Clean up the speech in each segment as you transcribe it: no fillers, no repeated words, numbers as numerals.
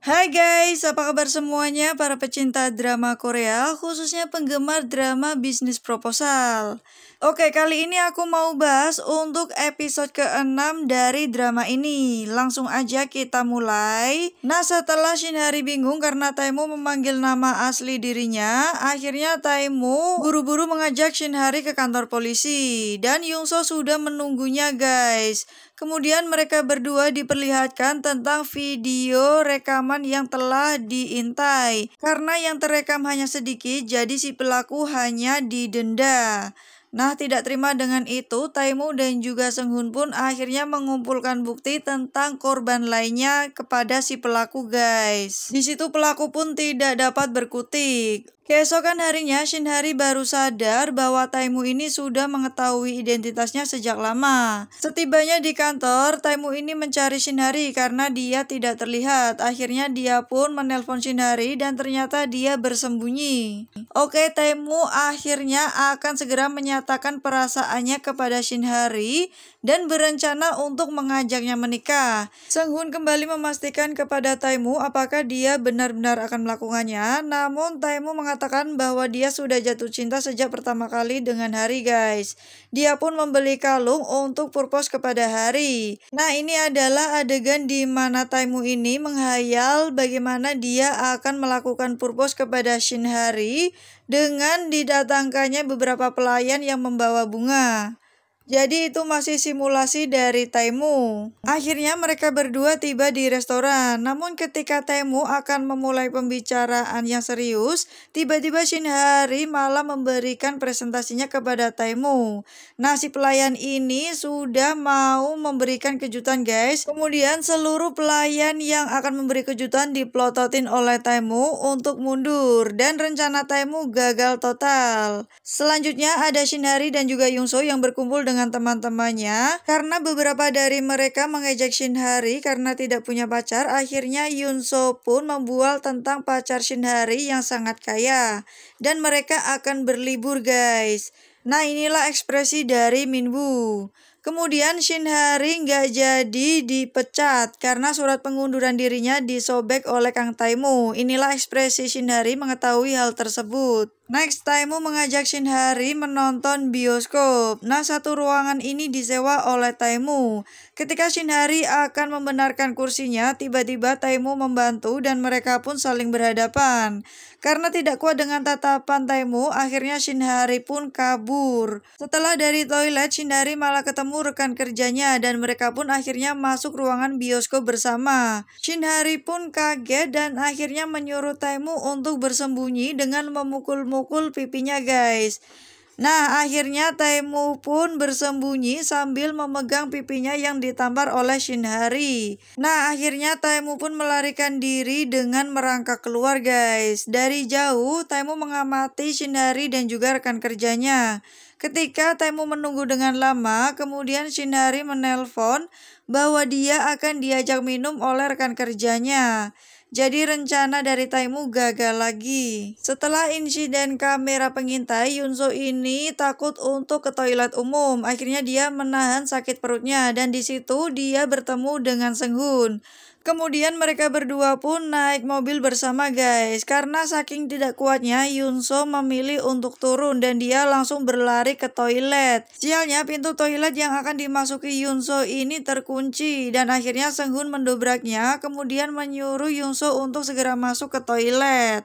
Hai guys, apa kabar semuanya para pecinta drama Korea, khususnya penggemar drama bisnis proposal. Oke, kali ini aku mau bahas untuk episode ke-6 dari drama ini. Langsung aja kita mulai. Nah, setelah Shinhari bingung karena Taemu memanggil nama asli dirinya, akhirnya Taemu buru-buru mengajak Shinhari ke kantor polisi. Dan Yungso sudah menunggunya guys. Kemudian mereka berdua diperlihatkan tentang video rekaman yang telah diintai. Karena yang terekam hanya sedikit, jadi si pelaku hanya didenda. Nah, tidak terima dengan itu, Taemu dan juga Seunghun pun akhirnya mengumpulkan bukti tentang korban lainnya kepada si pelaku guys. Di situ pelaku pun tidak dapat berkutik. Keesokan harinya, Shinhari baru sadar bahwa Taemu ini sudah mengetahui identitasnya sejak lama. Setibanya di kantor, Taemu ini mencari Shinhari karena dia tidak terlihat. Akhirnya dia pun menelpon Shinhari dan ternyata dia bersembunyi. Oke, Taemu akhirnya akan segera menyatakan perasaannya kepada Shinhari dan berencana untuk mengajaknya menikah. Seunghun kembali memastikan kepada Taemu apakah dia benar-benar akan melakukannya, namun Taemu mengatakan bahwa dia sudah jatuh cinta sejak pertama kali dengan Hari guys. Dia pun membeli kalung untuk purpose kepada Hari. Nah, ini adalah adegan di mana Taemu ini menghayal bagaimana dia akan melakukan purpose kepada Shinhari dengan didatangkannya beberapa pelayan yang membawa bunga. Jadi itu masih simulasi dari Taemu. Akhirnya mereka berdua tiba di restoran. Namun ketika Taemu akan memulai pembicaraan yang serius, tiba-tiba Shinhari malah memberikan presentasinya kepada Taemu. Nah, si pelayan ini sudah mau memberikan kejutan guys. Kemudian seluruh pelayan yang akan memberi kejutan diplototin oleh Taemu untuk mundur. Dan rencana Taemu gagal total. Selanjutnya ada Shinhari dan juga Yungso yang berkumpul dengan teman-temannya. Karena beberapa dari mereka mengejek Shinhari karena tidak punya pacar, akhirnya Yunso pun membual tentang pacar Shinhari yang sangat kaya. Dan mereka akan berlibur guys. Nah, inilah ekspresi dari Minwoo. Kemudian Shinhari nggak jadi dipecat karena surat pengunduran dirinya disobek oleh Kang Taemu. Inilah ekspresi Shinhari mengetahui hal tersebut. Next, Taemu mengajak Shinhari menonton bioskop. Nah, satu ruangan ini disewa oleh Taemu. Ketika Shinhari akan membenarkan kursinya, tiba-tiba Taemu membantu dan mereka pun saling berhadapan. Karena tidak kuat dengan tatapan Taemu, akhirnya Shinhari pun kabur. Setelah dari toilet, Shinhari malah ketemu rekan kerjanya dan mereka pun akhirnya masuk ruangan bioskop bersama. Shinhari pun kaget dan akhirnya menyuruh Taemu untuk bersembunyi dengan memukul-mukul pipinya guys. Nah, akhirnya Taemu pun bersembunyi sambil memegang pipinya yang ditampar oleh Shinhari. Nah, akhirnya Taemu pun melarikan diri dengan merangkak keluar guys. Dari jauh, Taemu mengamati Shinhari dan juga rekan kerjanya. Ketika Taemu menunggu dengan lama, kemudian Shinhari menelpon bahwa dia akan diajak minum oleh rekan kerjanya. Jadi rencana dari Taemu gagal lagi. Setelah insiden kamera pengintai, Yunso ini takut untuk ke toilet umum. Akhirnya dia menahan sakit perutnya dan di situ dia bertemu dengan Seunghun. Kemudian mereka berdua pun naik mobil bersama guys. Karena saking tidak kuatnya, Yunso memilih untuk turun dan dia langsung berlari ke toilet. Sialnya pintu toilet yang akan dimasuki Yunso ini terkunci dan akhirnya Seunghun mendobraknya kemudian menyuruh Yunso untuk segera masuk ke toilet.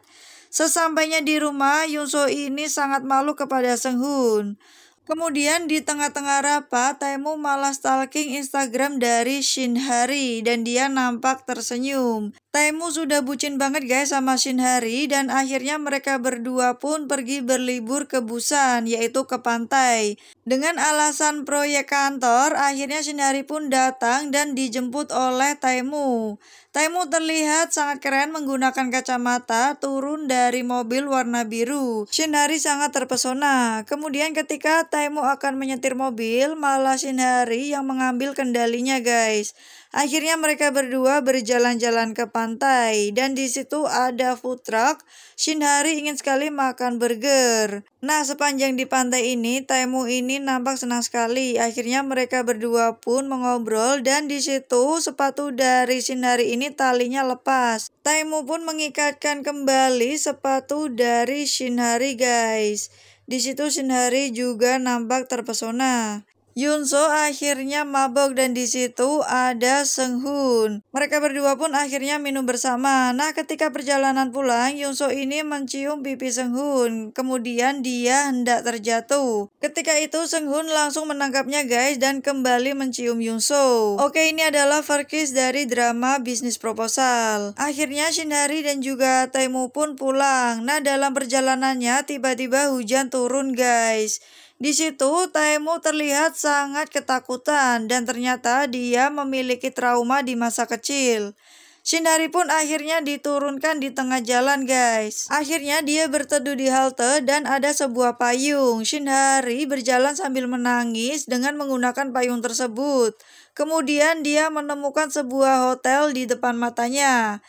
Sesampainya di rumah, Yunso ini sangat malu kepada Seunghun. Kemudian di tengah-tengah rapat, Taemu malah stalking Instagram dari Shinhari dan dia nampak tersenyum. Taemu sudah bucin banget guys sama Shinhari dan akhirnya mereka berdua pun pergi berlibur ke Busan, yaitu ke pantai. Dengan alasan proyek kantor, akhirnya Shinhari pun datang dan dijemput oleh Taemu. Taemu terlihat sangat keren menggunakan kacamata turun dari mobil warna biru. Shinhari sangat terpesona. Kemudian ketika Taemu akan menyetir mobil, malah Shinhari yang mengambil kendalinya guys. Akhirnya mereka berdua berjalan-jalan ke pantai dan di situ ada food truck. Shinhari ingin sekali makan burger. Nah, sepanjang di pantai ini, Taemu ini nampak senang sekali. Akhirnya mereka berdua pun mengobrol dan di situ sepatu dari Shinhari ini talinya lepas. Taemu pun mengikatkan kembali sepatu dari Shinhari guys. Di situ Shinhari juga nampak terpesona. Yunso akhirnya mabok dan di situ ada Seung-hoon. Mereka berdua pun akhirnya minum bersama. Nah, ketika perjalanan pulang, Yunso ini mencium pipi Seung-hoon. Kemudian dia hendak terjatuh. Ketika itu Seung-hoon langsung menangkapnya guys dan kembali mencium Yunso. Oke, ini adalah first kiss dari drama bisnis proposal. Akhirnya Shinhari dan juga Taemu pun pulang. Nah, dalam perjalanannya tiba-tiba hujan turun guys. Di situ Taemu terlihat sangat ketakutan dan ternyata dia memiliki trauma di masa kecil. Shinhari pun akhirnya diturunkan di tengah jalan guys. Akhirnya dia berteduh di halte dan ada sebuah payung. Shinhari berjalan sambil menangis dengan menggunakan payung tersebut. Kemudian dia menemukan sebuah hotel di depan matanya.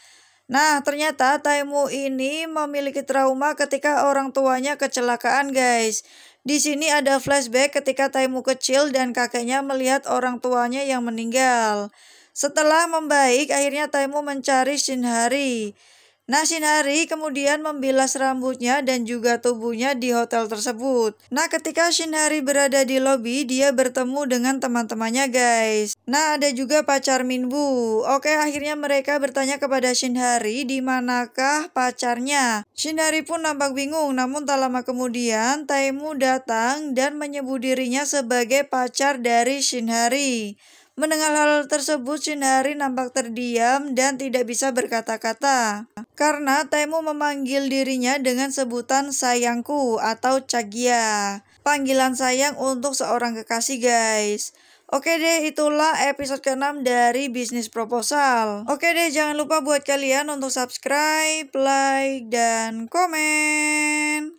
Nah, ternyata Taemu ini memiliki trauma ketika orang tuanya kecelakaan guys. Di sini ada flashback ketika Taemu kecil dan kakeknya melihat orang tuanya yang meninggal. Setelah membaik, akhirnya Taemu mencari Shinhari. Nah, Shinhari kemudian membilas rambutnya dan juga tubuhnya di hotel tersebut. Nah, ketika Shinhari berada di lobi, dia bertemu dengan teman-temannya guys. Nah, ada juga pacar Minwoo. Oke, akhirnya mereka bertanya kepada Shinhari di manakah pacarnya. Shinhari pun nampak bingung, namun tak lama kemudian Taemu datang dan menyebut dirinya sebagai pacar dari Shinhari. Mendengar hal tersebut, Shinhari nampak terdiam dan tidak bisa berkata-kata. Karena Taemu memanggil dirinya dengan sebutan sayangku atau Chagya. Panggilan sayang untuk seorang kekasih guys. Oke deh, itulah episode ke-6 dari bisnis proposal. Oke deh, jangan lupa buat kalian untuk subscribe, like, dan komen.